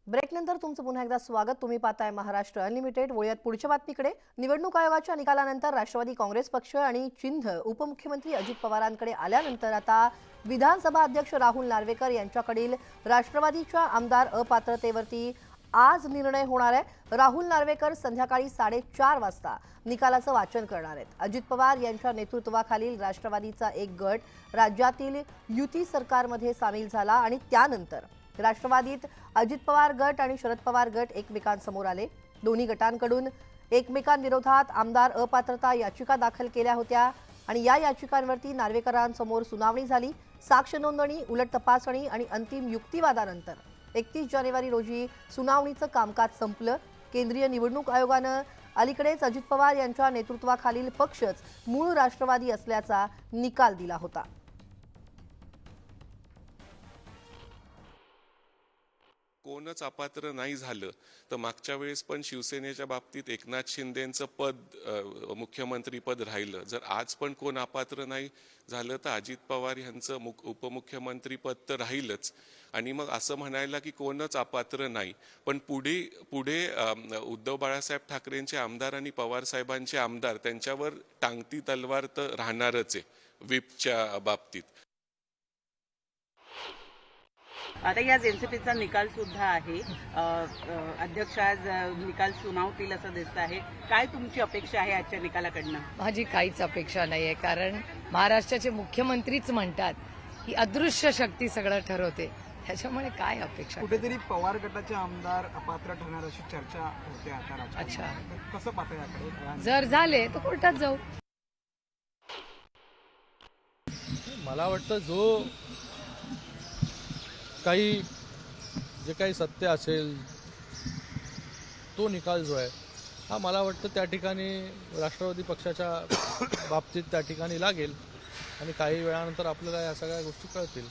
ब्रेकनंतर तुमचं पुन्हा एकदा स्वागत। तुम्ही पाहताय महाराष्ट्र अनलिमिटेड। वळूयात पुढच्या बातमीकडे। निवडणूक आयोगाच्या निकालानंतर राष्ट्रवादी काँग्रेस पक्ष आणि चिन्ह उपमुख्यमंत्री अजित पवारांकडे आल्यानंतर आता विधानसभा अध्यक्ष राहुल नार्वेकर यांच्याकडील राष्ट्रवादीच्या आमदार अपात्रतेवरती आज निर्णय होणार आहे। राहुल नार्वेकर संध्याकाळी 4:30 वाजता निकालाचं वाचन करणार आहेत। अजित पवार यांच्या नेतृत्वाखालील राष्ट्रवादीचा एक गट राज्यातील युती सरकारमध्ये सामील झाला आणि त्यानंतर राष्ट्रवादीत अजित पवार गट आणि शरद पवार गट एकमेकांसमोर आले। दोन्ही गटांकडून एकमेकांविरोधात आमदार अपात्रता याचिका दाखल केल्या होत्या आणि या याचिकांवरती नार्वेकरांसमोर सुनावणी झाली। साक्ष नोंदणी, उलट तपासणी आणि अंतिम युक्तिवादानंतर 31 जानेवारी रोजी सुनावणीचं कामकाज संपलं। केंद्रीय निवडणूक आयोगानं अलीकडेच अजित पवार यांच्या नेतृत्वाखालील पक्षच मूळ राष्ट्रवादी असल्याचा निकाल दिला होता। कोणच अपात्र नाही झालं तर मागच्या वेळेस पण शिवसेनेच्या बाबतीत एकनाथ शिंदेंचं पद मुख्यमंत्री पद राहिलं। जर आज पण कोण अपात्र नाही झालं तर अजित पवार यांचं उपमुख्यमंत्री पद तर राहीलच। आणि मग असं म्हणायला की कोणच अपात्र नाही, पण पुढे उद्धव बाळासाहेब ठाकरेंचे आमदार आणि पवार साहेबांचे आमदार त्यांच्यावर टांगती तलवार तर राहणारच आहे व्हिपच्या बाबतीत। आता या एनसीपीचा निकाल सुद्धा आहे। अध्यक्ष आज निकाल सुनावतील असं दिसत आहे। काय तुमची अपेक्षा आहे आजच्या निकालाकडनं? माझी काहीच अपेक्षा नाहीये, कारण महाराष्ट्राचे मुख्यमंत्रीच म्हणतात की अदृश्य शक्ती सगळं ठरवते। त्याच्यामुळे काय अपेक्षा? कुठेतरी पवार गटाचे आमदार अपात्र ठरणार अशी चर्चा होते आता राजकारणात। अच्छा, कसं पाहता याकडे? जर झाले तर कोर्टात जाऊ। मला वाटतं जे काही सत्य असेल तो निकाल जो आहे हा मला वाटतं त्या ठिकाणी राष्ट्रवादी पक्षाच्या बाबतीत त्या ठिकाणी लागेल आणि काही वेळानंतर आपल्याला या सगळ्या गोष्टी कळतील।